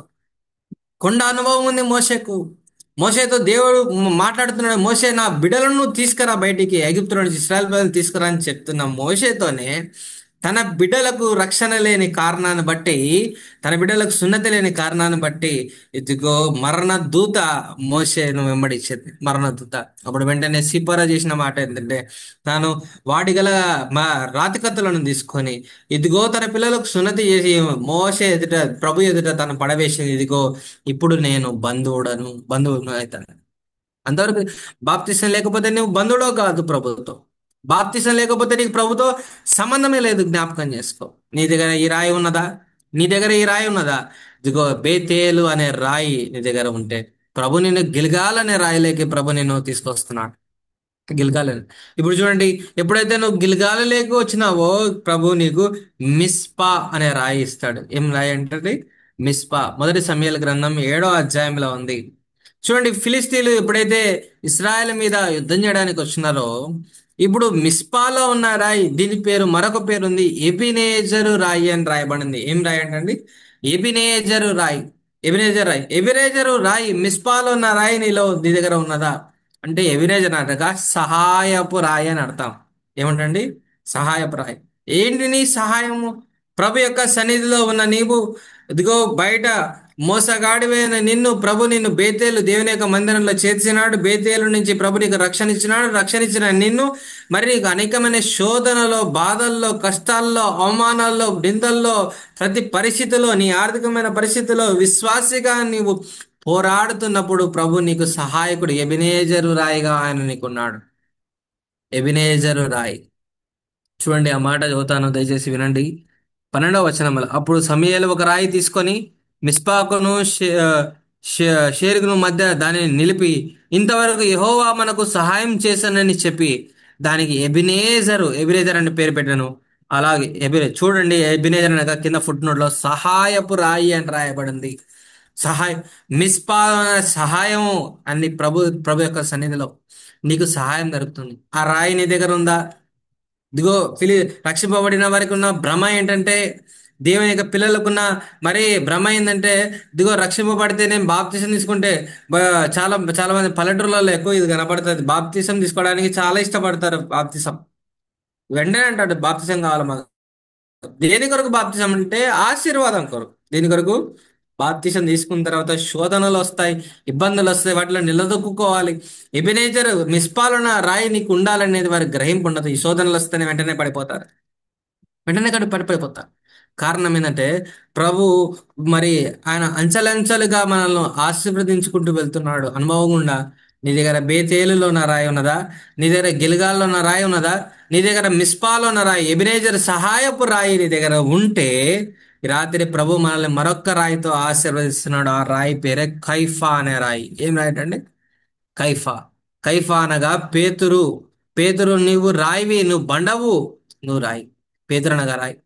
కొండ అనుభవం ఉంది మోషేకు. మోషేతో దేవుడు మాట్లాడుతున్నాడు. మోషే నా బిడ్డలను తీసుకురా బయటికి, ఐగుప్తు నుంచి ఇశ్రాయేల్ ప్రజలను తీసుకురా అని చెప్తున్న మోషేతోనే తన బిడ్డలకు రక్షణ లేని కారణాన్ని బట్టి, తన బిడ్డలకు సున్నతి లేని కారణాన్ని బట్టి ఇదిగో మరణ దూత మోషేను వెంబడించింది. మరణ దూత అప్పుడు వెంటనే సిపోరా చేసిన మాట ఏంటంటే, తాను వాడిగల మా రాతికత్తులను తీసుకొని ఇదిగో తన పిల్లలకు సున్నతి చేసి మోషే ఎదుట, ప్రభు ఎదుట తను పడవేసింది. ఇదిగో ఇప్పుడు నేను బంధువును అవుతాను. అంతవరకు బాప్తిసం లేకపోతే నువ్వు బంధువుడో కాదు ప్రభుతో. బాప్తిసం లేకపోతే నీకు ప్రభుతో సంబంధమే లేదు. జ్ఞాపకం చేసుకో. నీ దగ్గర ఈ రాయి ఉన్నదా? నీ దగ్గర ఈ రాయి ఉన్నదా? ఇదిగో బేతేలు అనే రాయి నీ దగ్గర ఉంటే ప్రభు నిన్ను గిల్గాల్ అనే రాయిలోకి ప్రభు నిన్ను తీసుకొస్తున్నాడు. గిల్గాలని ఇప్పుడు చూడండి, ఎప్పుడైతే నువ్వు గిల్గాలలోకి వచ్చినావో ప్రభు నీకు మిస్పా అనే రాయి ఇస్తాడు. ఏం రాయి అంటే మిస్పా. 1 సమూయేలు గ్రంథం 7వ అధ్యాయంలో ఉంది. చూడండి, ఫిలిస్తీన్లు ఎప్పుడైతే ఇస్రాయేల్ మీద యుద్ధం చేయడానికి వచ్చినారో, ఇప్పుడు మిస్పాలో ఉన్న రాయి, దీని పేరు మరొక పేరు ఉంది, ఎబినేజరు రాయి అని రాయబడింది. ఏం రాయి అంటే ఎబినేజరు రాయి. ఎబినేజరు రాయి మిస్పాలో ఉన్న రాయి నీ దగ్గర ఉన్నదా అంటే, ఎబినేజర్ అనగా సహాయపు రాయి అని అర్థం. ఏమంటండి? సహాయపు రాయి. ఏంటి నీ సహాయము? ప్రభు యొక్క సన్నిధిలో ఉన్న నీవు ఇదిగో బయట మోసగాడివైన నిన్ను ప్రభు నిన్ను బేతేలు దేవుని యొక్క మందిరంలో చేర్చినాడు. బేతేలు నుంచి ప్రభు నీకు రక్షణ ఇచ్చినాడు. రక్షణ ఇచ్చిన నిన్ను మరి నీకు అనేకమైన శోధనలో, బాధల్లో, కష్టాల్లో, అవమానాల్లో, నిందల్లో, ప్రతి పరిస్థితిలో, నీ ఆర్థికమైన పరిస్థితిలో విశ్వాసిగా నీవు పోరాడుతున్నప్పుడు ప్రభు నీకు సహాయకుడు ఎబినేజరు రాయిగా ఆయన నీకున్నాడు. ఎబినేజరు రాయి. చూడండి, ఆ మాట చదువుతాను, దయచేసి వినండి. 12వ వచనంలో, అప్పుడు సమూయేలు ఒక రాయి తీసుకొని మిస్పాకును షేరుకును మధ్య దానిని నిలిపి, ఇంతవరకు యెహోవా మనకు సహాయం చేశానని చెప్పి దానికి ఎబినేజర్ అని పేరు పెట్టాను. అలాగే చూడండి, ఎబినేజర్ అనగా కింద ఫుట్ నోట్ లో సహాయపు రాయి అని రాయబడింది. సహాయం, మిస్పా సహాయం అని ప్రభు యొక్క సన్నిధిలో నీకు సహాయం దొరుకుతుంది. ఆ రాయి నీ దగ్గర ఉందా? ఇదిగో రక్షింపబడిన వారికి ఉన్న భ్రమ ఏంటంటే, దేవుని యొక్క పిల్లలకున్న మరి భ్రమ ఏంటంటే, ఇదిగో రక్షింపబడితే నేను బాప్తిసం తీసుకుంటే చాలా చాలా మంది పల్లెటూర్లలో ఎక్కువ ఇది కనపడుతుంది. బాప్తిసం తీసుకోవడానికి చాలా ఇష్టపడతారు. బాప్తిసం వెంటనే అంటాడు బాప్తిసం కావాలి మాకు. దేని కొరకు బాప్తిసం అంటే ఆశీర్వాదం కొరకు. దేని కొరకు? బాప్తిసం తీసుకున్న తర్వాత శోధనలు వస్తాయి, ఇబ్బందులు వస్తాయి, వాటిలో నిలదొక్కుకోవాలి. ఎబినేజర్ మిస్పాలన రాయి నీకు ఉండాలనేది వారి గ్రహింపు ఉండదు. ఈ శోధనలు వస్తేనే వెంటనే పడిపోతారు. వెంటనే పడిపోతారు. కారణం ఏంటంటే ప్రభు మరి ఆయన అంచెలంచెలుగా మనల్ని ఆశీర్వదించుకుంటూ వెళ్తున్నాడు. అనుభవం గుండా నీ దగ్గర బేతేలులో ఉన్న రాయి ఉన్నదా? నీ దగ్గర గిల్గాల్లో ఉన్న రాయి ఉన్నదా? నీ దగ్గర మిస్పాలో ఉన్న రాయి, ఎబినేజర్ సహాయపు రాయి నీ దగ్గర ఉంటే, ఈ రాత్రి ప్రభు మనల్ని మరొక్క రాయితో ఆశీర్వదిస్తున్నాడు. ఆ రాయి పేరే కైఫా అనే రాయి. ఏం రాయి అండి? కైఫా. కైఫా అనగా పేతురు. పేతురు, నువ్వు రాయివి, నువ్వు బండవు, నువ్వు రాయి. పేతురు అనగా రాయి.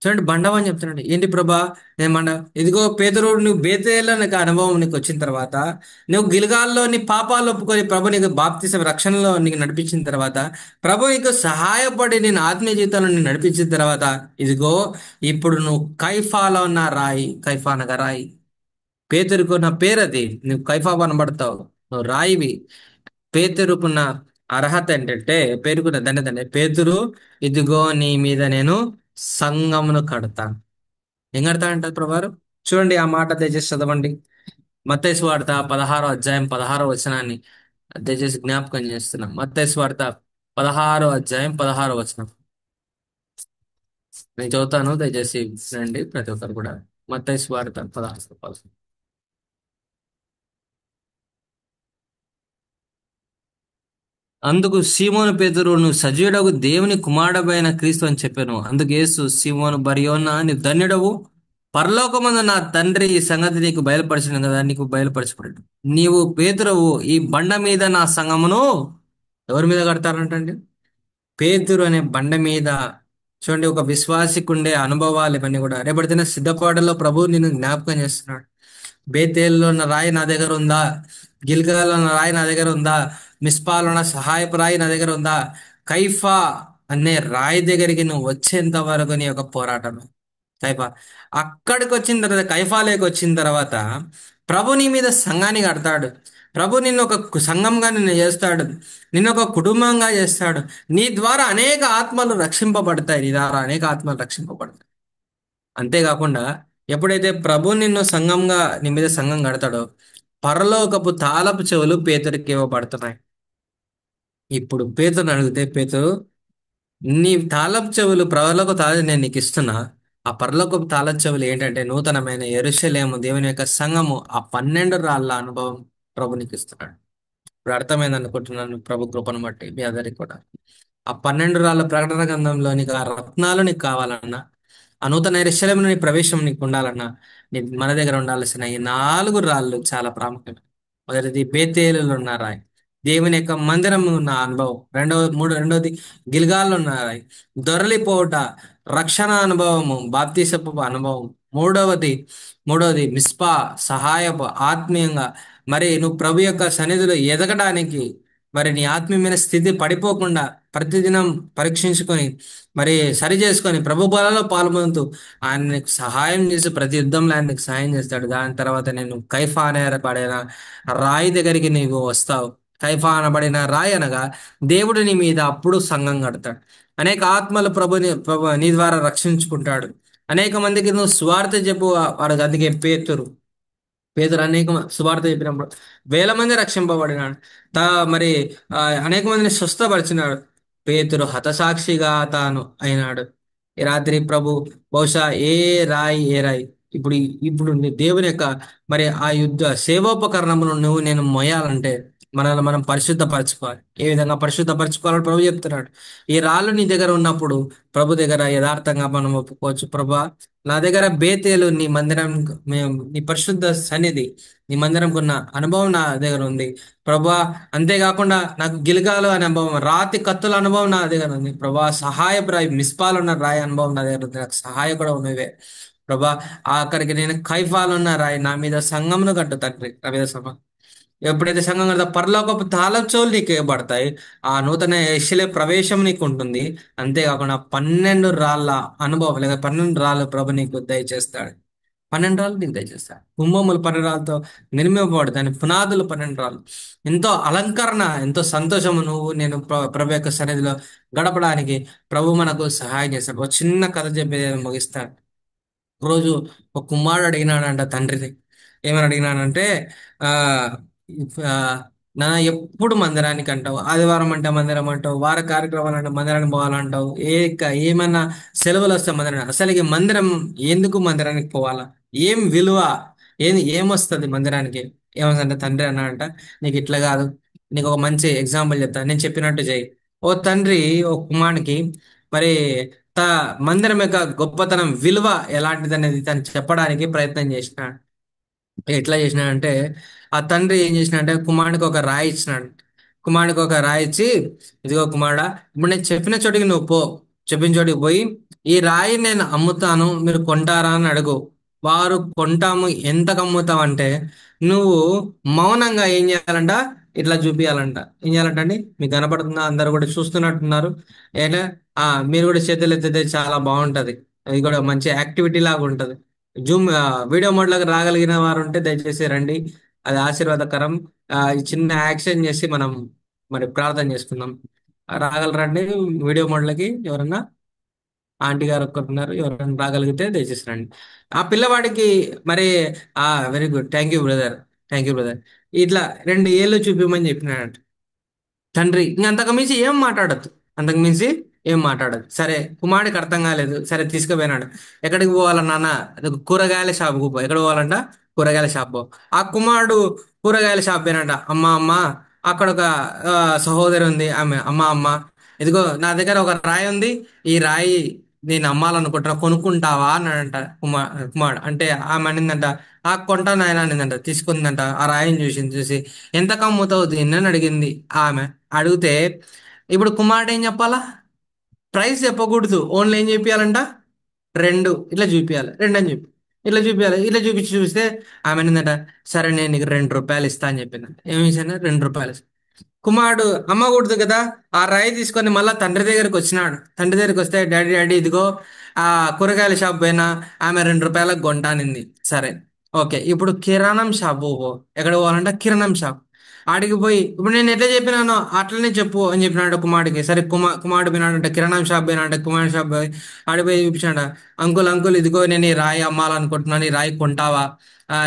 చూడండి, బండవు అని చెప్తున్నాడు. ఏంటి ప్రభా నేను బండ? ఇదిగో పేతురు, నువ్వు బేతేల్లో నీకు అనుభవం నీకు వచ్చిన తర్వాత, నువ్వు గిల్గాల్లో నీ పాపాలు ఒప్పుకొని ప్రభు నీకు బాప్తిసం రక్షణలో నీకు నడిపించిన తర్వాత, ప్రభు నీకు సహాయపడి నేను ఆత్మీయ జీవితంలో నేను నడిపించిన తర్వాత, ఇదిగో ఇప్పుడు నువ్వు కైఫాలో ఉన్న రాయి. కైఫా అనగా రాయి. పేతురుకున్న పేరు అది. నువ్వు కైఫా కనబడతావు, నువ్వు రాయివి. పేతురుకున్న అర్హత ఏంటంటే, పేరుకున్న దండదండే, పేతురు ఇదిగో నీ మీద నేను సంఘమును కడతాను. ఏం కడతా అంటారు ప్రభువారు? చూడండి, ఆ మాట దయచేసి చదవండి. మత్తయి సువార్త 16వ అధ్యాయం 16వ వచనాన్ని దయచేసి జ్ఞాపకం చేస్తున్నాం. మత్తయి సువార్త 16వ అధ్యాయం 16వ వచనం నేను చదువుతాను, దయచేసి వినండి ప్రతి ఒక్కరు కూడా. మత్తయి సువార్త 16. అందుకు సీమోను పేతురు, నువ్వు సజీవుడవు దేవుని కుమారుడవైన క్రీస్తు అని చెప్పాను. అందుకు యేసు, సీమోను బరియోనా, నీవు ధన్యుడవు, పరలోకమందు నా తండ్రి ఈ సంగతి నీకు బయలుపరిచిన కదా, నీకు బయలుపరచబడు. నీవు పేతురవు, ఈ బండ మీద నా సంగమును ఎవరి మీద కడతారంటండి? పేతురు అనే బండ మీద. చూడండి, ఒక విశ్వాసికి ఉండే అనుభవాలు ఇవన్నీ కూడా. రేపటి సిద్ధపాటలో ప్రభు నిన్ను జ్ఞాపకం చేస్తున్నాడు. బేతేల్లో ఉన్న రాయి నా దగ్గర ఉందా? గిల్గాలో ఉన్న రాయి నా దగ్గర ఉందా? మిస్పాలో ఉన్న సహాయపు రాయి నా దగ్గర ఉందా? కైఫా అనే రాయి దగ్గరికి నువ్వు వచ్చేంత వరకు నీ యొక్క పోరాటం. కైఫా అక్కడికి వచ్చిన తర్వాత, కైఫాలోకి వచ్చిన తర్వాత ప్రభు నీ మీద సంఘాన్ని కడతాడు. ప్రభు నిన్ను ఒక సంఘంగా నిన్ను చేస్తాడు, నిన్ను ఒక కుటుంబంగా చేస్తాడు. నీ ద్వారా అనేక ఆత్మలు రక్షింపబడతాయి, నీ ద్వారా అనేక ఆత్మలు రక్షింపబడతాయి. అంతేకాకుండా ఎప్పుడైతే ప్రభు నిన్ను సంఘంగా, నీ మీద సంఘం కడతాడో, పరలోకపు తాళపు చెవులు పేతురికి ఇవ్వబడుతున్నాయి. ఇప్పుడు పేతురు అడిగితే, పేతురు, నీ తాళపు చెవులు, పరలోక తాళం నేను నీకు ఇస్తున్నా. ఆ పరలోకపు తాళపు చెవులు ఏంటంటే నూతనమైన యెరూషలేము, దేవుని యొక్క సంఘము, ఆ 12 రాళ్ళ అనుభవం ప్రభు నీకు ఇస్తున్నాడు. ఇప్పుడు అర్థమైంది అనుకుంటున్నాను, ప్రభు కృపను బట్టి మీ అందరికి కూడా. ఆ 12 రాళ్ళ ప్రకటన గ్రంథంలో నీకు ఆ రత్నాలు నీకు కావాలన్నా, ఆ నూతన యెరూషలేములో నీ ప్రవేశం నీకు ఉండాలన్నా, మన దగ్గర ఉండాల్సిన ఈ 4 రాళ్ళు చాలా ప్రాముఖ్యం. మొదటిది బేతేలులో ఉన్న రాయి, దేవుని యొక్క మందిరం ఉన్న అనుభవం. రెండవది గిల్గాల్లో ఉన్న రాయి, దొరలిపోవుట, రక్షణ అనుభవము, బాప్తీసపు అనుభవం. మూడవది మూడవది మిస్పా, సహాయపు, ఆత్మీయంగా మరి నువ్వు ప్రభు యొక్క సన్నిధిలో ఎదగడానికి, మరి నీ ఆత్మీయమైన స్థితి పడిపోకుండా ప్రతిదినం పరీక్షించుకొని, మరి సరి చేసుకొని ప్రభు బలలో పాల్పొందుతూ ఆయన నీకు సహాయం చేసి ప్రతి యుద్ధంలో ఆయన నీకు సహాయం చేస్తాడు. దాని తర్వాత నేను కైఫా అనబడిన రాయి దగ్గరికి నీవు వస్తావు. కైఫా అనబడిన రాయి అనగా దేవుడు నీ మీద అప్పుడు సంఘం కడతాడు. అనేక ఆత్మలు ప్రభు నీ ద్వారా రక్షించుకుంటాడు. అనేక మందికి నువ్వు స్వార్థ చెప్పు. వాడు అందుకే పేతురు అనేక సువార్త చెప్పినప్పుడు వేల మంది రక్షింపబడినాడు. తా మరి అనేక మందిని స్వస్థపరిచినాడు. పేతురు హతసాక్షిగా తాను అయినాడు. ఈ రాత్రి ప్రభు బహుశా ఏ రాయి ఇప్పుడు ఇప్పుడు నీ దేవుని యొక్క మరి ఆ యుద్ధ సేవోపకరణమును నువ్వు నేను మోయాలంటే మనల్ని మనం పరిశుద్ధపరచుకోవాలి. ఏ విధంగా పరిశుద్ధపరచుకోవాలని ప్రభు చెప్తున్నాడు. ఈ రాళ్ళు నీ దగ్గర ఉన్నప్పుడు ప్రభు దగ్గర యథార్థంగా మనం ఒప్పుకోవచ్చు. ప్రభా, నా దగ్గర బేతేలు నీ మందిరం, నీ పరిశుద్ధ సన్నిధి, నీ మందిరంకు ఉన్న అనుభవం నా దగ్గర ఉంది ప్రభా. అంతేకాకుండా నాకు గిల్గాలు అనే అనుభవం, రాతి కత్తుల అనుభవం నా దగ్గర ఉంది ప్రభా. సహాయపు రాయి, మిస్పాలు ఉన్న రాయి అనుభవం నా దగ్గర ఉంది. నాకు సహాయం కూడా ఉన్నవే ప్రభా. ఆఖరికి నేను కైఫాలు ఉన్న రాయి, నా మీద సంఘమును కట్టు తండ్రి, నా మీద సంఘం. ఎప్పుడైతే సంఘం కడతా పరలోకపు తాళచోలు నీకు ఇవ్వబడతాయి. ఆ నూతన యెరూషలేము ప్రవేశం నీకు ఉంటుంది. అంతేకాకుండా 12 రాళ్ళ అనుభవం, లేదా 12 రాళ్ళు ప్రభు నీకు దయచేస్తాడు. 12 రాళ్ళు నీకు దయచేస్తాడు. కుంభములు 12 రాళ్ళతో నిర్మింపబడతాయి, పునాదులు 12 రాళ్ళు. ఎంతో అలంకరణ, ఎంతో సంతోషము నువ్వు నేను ప్రభు యొక్క సన్నిధిలో గడపడానికి ప్రభు మనకు సహాయం చేస్తాడు. ఒక చిన్న కథ చెప్పి నేను ముగిస్తాను. రోజు ఒక కుమారుడు అడిగినాడంట తండ్రిని. ఏమని అడిగినాడంటే, ఆ ఆ, నాన్న ఎప్పుడు మందిరానికి అంటావు, ఆదివారం అంటే మందిరం అంటావు, వార కార్యక్రమాలు అంటే మందిరానికి పోవాలంటావు, ఏమన్నా సెలవులు వస్తే మందిరం, అసలు మందిరం ఎందుకు మందిరానికి పోవాలా? ఏం విలువ, ఏమొస్తుంది మందిరానికి? ఏమంటే తండ్రి అన్నాడంట, నీకు ఇట్లా కాదు, నీకు ఒక మంచి ఎగ్జాంపుల్ చెప్తాను, నేను చెప్పినట్టు చేయి. ఓ తండ్రి ఓ కుమారునికి మరి త మందిరం యొక్క గొప్పతనం, విలువ ఎలాంటిది అనేది తను చెప్పడానికి ప్రయత్నం చేసినాడు. ఎట్లా చేసినాడంటే, ఆ తండ్రి ఏం చేసినాడంటే కుమారునికి ఒక రాయి ఇచ్చినాడు. కుమారునికి ఒక రాయి ఇచ్చి, ఇదిగో కుమారుడా, ఇప్పుడు నేను చెప్పిన చోటికి నువ్వు పో, చెప్పిన చోటికి పోయి ఈ రాయి నేను అమ్ముతాను, మీరు కొంటారా అని అడుగు. వారు కొంటాము, ఎంతకు అమ్ముతావు అంటే, నువ్వు మౌనంగా ఏం చేయాలంట, ఇట్లా చూపియాలంట. ఏం చేయాలంట అండి, మీకు కనపడుతుందా? అందరు కూడా చూస్తున్నట్టున్నారు. ఏంటంటే మీరు కూడా చేతులు ఎత్తితే చాలా బాగుంటది. ఇది కూడా మంచి యాక్టివిటీ లాగా ఉంటది. జూమ్ వీడియో మోడ్లోకి రాగలిగిన వారు ఉంటే దయచేసి రండి, అది ఆశీర్వాదకరం. ఈ చిన్న యాక్షన్ చేసి మనం మరి ప్రార్థన చేసుకుందాం. రాగలరండి వీడియో మోడ్లకి? ఎవరన్నా ఆంటీ గారు ఒక్కరు ఉన్నారు, ఎవరైనా రాగలిగితే దయచేసి రండి. ఆ పిల్లవాడికి మరి very good, thank you brother, thank you brother. ఇట్లా 2 ఏళ్ళు చూపిమని చెప్పినాడు తండ్రి. ఇంక అంతకు మించి ఏం మాట్లాడద్దు, అంతకు మించి ఏం మాట్లాడదు. సరే, కుమారుడికి అర్థం కాలేదు. సరే తీసుకుపోయినాడు. ఎక్కడికి పోవాల నాన్న? అది కూరగాయల షాప్కి పో. ఎక్కడ పోవాలంట? కూరగాయల షాప్ పో. ఆ కుమారుడు కూరగాయల షాప్ పోయినట. అమ్మా అమ్మా, అక్కడ ఒక ఆ, సహోదరి ఉంది. ఆమె అమ్మ ఇదిగో నా దగ్గర ఒక రాయి ఉంది. ఈ రాయి నేను అమ్మాలనుకుంటున్నా, కొనుక్కుంటావా అన్నాడంట. కుమార్ అంటే ఆమె అనిందంట, ఆ కొంటాను ఆయన అనిందంట. తీసుకుందంట. ఆ రాయిని చూసి ఎంత కమ్ముతావు దీన్ని అని అడిగింది ఆమె. అడిగితే ఇప్పుడు కుమారుడు ఏం చెప్పాలా? ప్రైస్ చెప్పకూడదు. ఓన్లీ ఏం చెప్పాలంట? రెండు ఇట్లా చూపించాలి. రెండు అని చెప్పి ఇట్లా చూపించాలి. ఇట్లా చూపించి చూస్తే ఆమె ఏంటంట, సరే నేను నీకు ₹2 ఇస్తా అని చెప్పిందంట. ఏమి ఇచ్చాను? ₹2. కుమారుడు అమ్మకూడదు కదా, ఆ రాయి తీసుకొని మళ్ళా తండ్రి దగ్గరికి వచ్చినాడు. తండ్రి దగ్గరికి వస్తే, డాడీ డాడీ ఇదిగో ఆ కూరగాయల షాప్ పోయినా, ఆమె ₹2 కొంటానింది. సరే, ఓకే, ఇప్పుడు కిరాణం షాప్ పో. ఎక్కడ పోవాలంటే కిరాణం షాప్. ఆడికి పోయి ఇప్పుడు నేను ఎట్లా చెప్పినానో అట్లనే చెప్పు అని చెప్పినాడు కుమారుడికి. సరే, కుమారుడు పోయినాడంటే కిరాణం షాప్ పోయినాడంటే, కుమారుడు షాప్ పోయి ఆడికి పోయి చూపించాడు. అంకుల్ అంకుల్ ఇదిగో నేను ఈ రాయి అమ్మాలనుకుంటున్నాను, ఈ రాయి కొంటావా?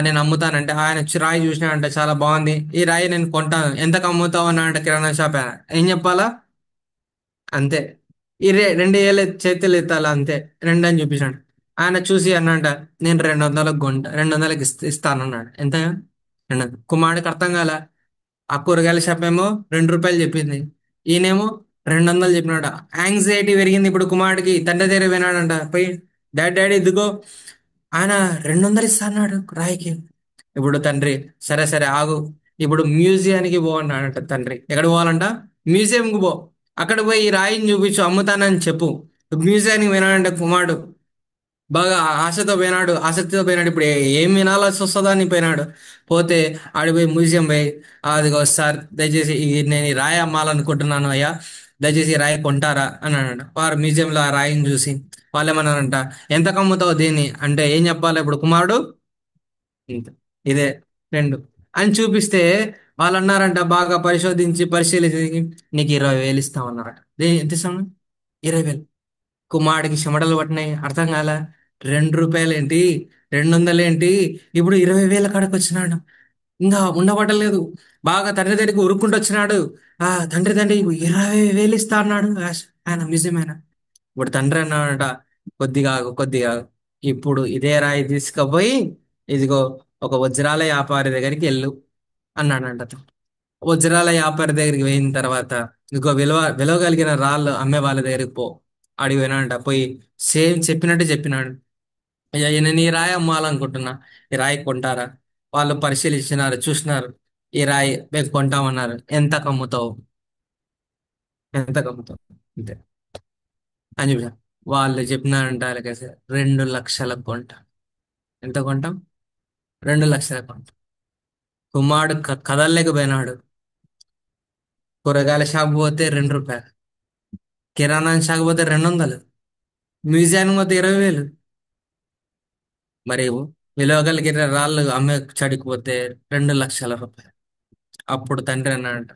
నేను అమ్ముతానంటే ఆయన వచ్చి రాయి చూసినాడంటే, చాలా బాగుంది, ఈ రాయి నేను కొంటాను, ఎంతకు అమ్ముతావు అన్నా అంటే కిరాణా షాప్ ఆయన ఏం చెప్పాలా? అంతే. ఈ 2 ఏళ్ళ చేతులు ఎత్తాలి అంతే. రెండు అని చూపించాడు. ఆయన చూసి అన్నాడ, నేను 200కు కొంటా, 200కి ఇస్తానన్నాడు. ఎంత? 200. కుమారుడికి అర్థం కాల. ఆ కూరగాయల షాప్ ఏమో ₹2 చెప్పింది, ఈయనేమో 200 చెప్పినాడు. యాంగ్జైటీ పెరిగింది ఇప్పుడు కుమారుడికి. తండ్రి దగ్గర పోయినాడంట. పోయి, డాడీ డాడీ ఇదిగో ఆయన 200 ఇస్తా అన్నాడు రాయికి. ఇప్పుడు తండ్రి, సరే సరే ఆగు, ఇప్పుడు మ్యూజియానికి పో అన్నాడంట తండ్రి. ఎక్కడ పోవాలంట? మ్యూజియంకి పో. అక్కడ పోయి ఈ రాయిని చూపించు, అమ్ముతానని చెప్పు. మ్యూజియానికి పోయినాడంటే కుమారుడు బాగా ఆశతో పోయినాడు, ఆసక్తితో పోయినాడు. ఇప్పుడు ఏం వినాల్సి వస్తుందా అని పోయినాడు. పోతే ఆడిపోయి మ్యూజియం పోయి, అదిగో సార్ దయచేసి నేను ఈ రాయి అమ్మాలనుకుంటున్నాను అయ్యా, దయచేసి ఈ రాయి కొంటారా అని అన్నాడు. వారు మ్యూజియంలో ఆ రాయిని చూసి వాళ్ళు ఏమన్నారంట, ఎంత కమ్ముతావు దీన్ని అంటే ఏం చెప్పాలి ఇప్పుడు కుమారుడు? ఇంత, ఇదే రెండు అని చూపిస్తే వాళ్ళు అన్నారంట, బాగా పరిశోధించి పరిశీలించి, నీకు 20,000 ఇస్తామన్నారట. ఎంత ఇస్తాం? 20,000. కుమారుడికి చెమటలు పట్టినాయి. అర్థం కాల. ₹2 ఏంటి, 200 ఏంటి, ఇప్పుడు 20,000 కాడికి వచ్చినాడు. ఇంకా ఉండబట్టలేదు. బాగా తండ్రి దగ్గరికి ఉరుక్కుంటూ వచ్చినాడు. తండ్రి తండ్రి 20,000 ఇస్తా అన్నాడు ఆయన మ్యూజియం ఆయన. ఇప్పుడు తండ్రి అన్నాడట, కొద్దిగా ఆగు, కొద్దిగా ఆగు. ఇప్పుడు ఇదే రాయి తీసుకుపోయి ఇదిగో ఒక వజ్రాల వ్యాపారి దగ్గరికి వెళ్ళు అన్నాడంట. వజ్రాల వ్యాపారి దగ్గరికి పోయిన తర్వాత, ఇదిగో విలువ కలిగిన రాళ్ళు అమ్మే వాళ్ళ దగ్గరికి పో. అడిగి పోయినాడంట. పోయి సేమ్ చెప్పినట్టు చెప్పినాడు. అయ్యా నేను ఈ రాయి అమ్మాలనుకుంటున్నా, ఈ రాయి కొంటారా? వాళ్ళు పరిశీలించినారు, చూసినారు. ఈ రాయి మేము కొంటామన్నారు. ఎంత కమ్ముతావు? ఎంత కమ్ముతావు? అంతే అని చెప్పారు. వాళ్ళు చెప్పినారంట, అలాగేసి 2 లక్షలకు కొంటాం. ఎంత కొంటాం? 2 లక్షలకు కొంటాం. కుమారుడు కదలలేకపోయినాడు. కూరగాయల షాప్ పోతే ₹2, కిరాణా షాప్ పోతే 200, మ్యూజియానికి పోతే 20,000. మరి విలువ కలిగిన రాళ్ళు అమ్మే చడికిపోతే ₹2 లక్షలు. అప్పుడు తండ్రి అన్నాడు,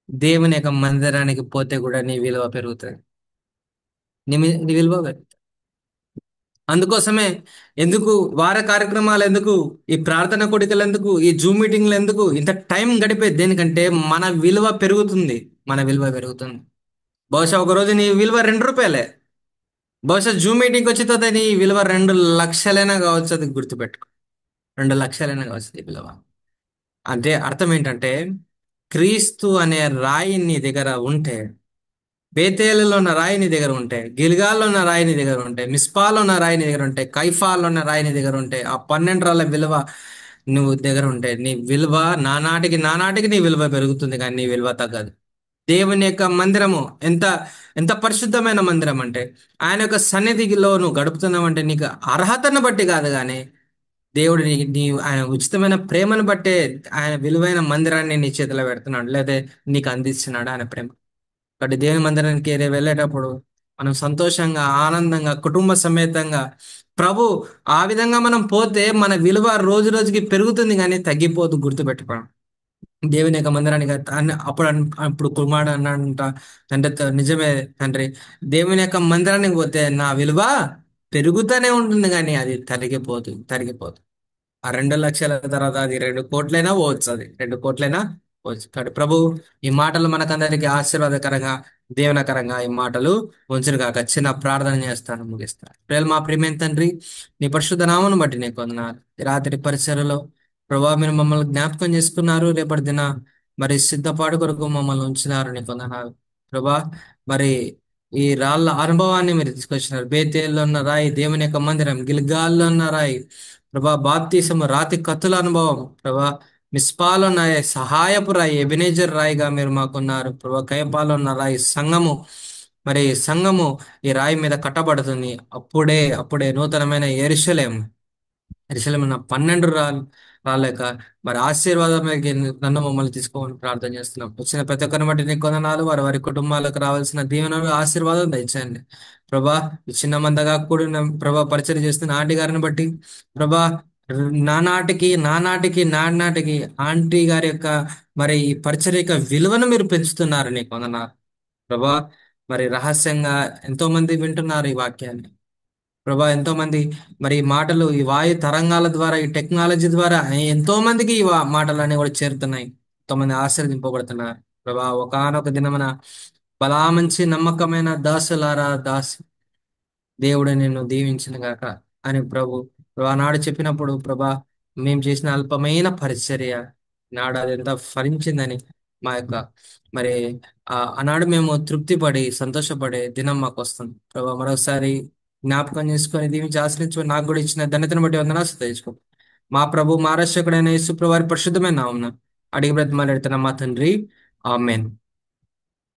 దేవుని యొక్క మందిరానికి పోతే కూడా నీ విలువ పెరుగుతుంది. నీ విలువ పెరుగుతుంది. అందుకోసమే ఎందుకు వార కార్యక్రమాలు ఎందుకు, ఈ ప్రార్థన కోడికలు ఎందుకు, ఈ జూమ్ మీటింగ్లు ఎందుకు, ఇంత టైం గడిపేది దేనికంటే మన విలువ పెరుగుతుంది. మన విలువ పెరుగుతుంది. బహుశా ఒక రోజు నీ విలువ ₹2. బహుశా జూమ్ మీటింగ్కి వచ్చిన తర్వాత నీ విలువ 2 లక్షలైనా కావచ్చు. అది గుర్తుపెట్టుకో. 2 లక్షలైనా కావచ్చు నీ విలువ. అంటే అర్థం ఏంటంటే, క్రీస్తు అనే రాయి నీ దగ్గర ఉంటే, బేతేలులో ఉన్న రాయి నీ దగ్గర ఉంటే, గిల్గాల్లో ఉన్న రాయి నీ దగ్గర ఉంటే, మిస్పాలో ఉన్న రాయి నీ దగ్గర ఉంటే, కైఫాలో ఉన్న రాయి నీ దగ్గర ఉంటే, ఆ 12 రాళ్ళ విలువ నువ్వు దగ్గర ఉంటే, నీ విలువ నానాటికి నానాటికి నీ విలువ పెరుగుతుంది, కానీ నీ విలువ తగ్గదు. దేవుని యొక్క మందిరము ఎంత ఎంత పరిశుద్ధమైన మందిరం అంటే, ఆయన యొక్క సన్నిధిలో నువ్వు గడుపుతున్నావంటే నీకు అర్హతను బట్టి కాదు, కానీ దేవుడు ఆయన ఉచితమైన ప్రేమను బట్టే ఆయన విలువైన మందిరాన్ని నీ చేతిలో పెడుతున్నాడు, లేదా నీకు అందిస్తున్నాడు ఆయన ప్రేమ. కాబట్టి దేవుని మందిరానికి వెళ్ళేటప్పుడు మనం సంతోషంగా, ఆనందంగా, కుటుంబ సమేతంగా ప్రభు ఆ విధంగా మనం పోతే మన విలువ రోజు రోజుకి పెరుగుతుంది, కానీ తగ్గిపోదు. గుర్తుపెట్టుకోండి. దేవుని యొక్క మందిరానికి అప్పుడు కుమారుడు అన్నాడంట, తండ్రి నిజమే తండ్రి, దేవుని యొక్క మందిరానికి పోతే నా విలువ పెరుగుతూనే ఉంటుంది, కానీ అది తరిగిపోదు. ఆ 2 లక్షల తర్వాత అది 2 కోట్లైనా పోవచ్చు. అది 2 కోట్లైనా పోవచ్చు. కాబట్టి ప్రభు ఈ మాటలు మనకందరికి ఆశీర్వాదకరంగా, దీవెనకరంగా ఈ మాటలు ఉంచును కాక. చిన్న ప్రార్థన చేస్తాను, ముగిస్తాను. మా ప్రియమైన తండ్రి, నీ పరిశుద్ధ నామమును బట్టి నీకు వందనాలు. ఈ రాత్రి పరిచర్యలో ప్రభావ మీరు మమ్మల్ని జ్ఞాపకం చేసుకున్నారు. రేపటి దిన మరి సిద్ధపాటు కొరకు మమ్మల్ని ఉంచినారు నీ కొందనాలు ప్రభా. మరి ఈ రాళ్ళ అనుభవాన్ని మీరు తీసుకొచ్చినారు. బేతేల్లో ఉన్న రాయి దేవుని యొక్క మందిరం, గిల్గాల్లో ఉన్న రాయి ప్రభా, బాప్తీసము రాతి కత్తుల అనుభవం ప్రభా, మిస్పాలో ఉన్న రాయి, సహాయపు రాయి ఎబినేజర్ రాయిగా మీరు మాకున్నారు ప్రభా. కయపాలో ఉన్న రాయి సంఘము, మరి సంఘము ఈ రాయి మీద కట్టబడుతుంది. అప్పుడే నూతనమైన యెరూషలేము, యెరూషలేమున 12 రాలేక మరి ఆశీర్వాదం నన్ను మమ్మల్ని తీసుకోమని ప్రార్థన చేస్తున్నాం. వచ్చిన ప్రతి ఒక్కరిని బట్టి నీకు వందనాలు. వారి వారి కుటుంబాలకు రావాల్సిన దీవెనలు, ఆశీర్వాదం దయచేయండి ప్రభా. ఈ చిన్న మందగా కూడిన ప్రభా పరిచయం చేస్తున్న ఆంటీ గారిని బట్టి ప్రభా, నానాటికి ఆంటీ గారి యొక్క మరి ఈ పరిచర్య యొక్క విలువను మీరు పెంచుతున్నారు. నీకు వందనాలు ప్రభా. మరి రహస్యంగా ఎంతో మంది వింటున్నారు ఈ వాక్యాన్ని ప్రభా. ఎంతో మంది మరి ఈ మాటలు ఈ వాయు తరంగాల ద్వారా, ఈ టెక్నాలజీ ద్వారా ఎంతో మందికి ఈ మాటలు అనేవి కూడా చేరుతున్నాయి. ఎంతో మంది ఆశీర్వదింపబడుతున్నారు ప్రభా. ఒకానొక దినమున బలా మంచి నమ్మకమైన దాసులారా దేవుడు నిన్ను దీవించిన గాక అని ఆనాడు చెప్పినప్పుడు ప్రభా, మేము చేసిన అల్పమైన పరిచర్య నాడు అది ఎంత ఫలించిందని మా యొక్క మరి ఆనాడు మేము తృప్తి పడి సంతోషపడే దినం మాకు వస్తుంది ప్రభా. మరోసారి జ్ఞాపకం చేసుకొని దీవించి ఆశ్రయించుకొని నాకు కూడా ఇచ్చిన ధన్యతను బట్టి వందనాలు తెచ్చుకో. మా ప్రభు మా రక్షకుడైన యేసు ప్రభు వారి పరిశుద్ధమైన నామమున అడిగి బ్రతిమాలాడుతున్న మా తండ్రి, ఆమెన్.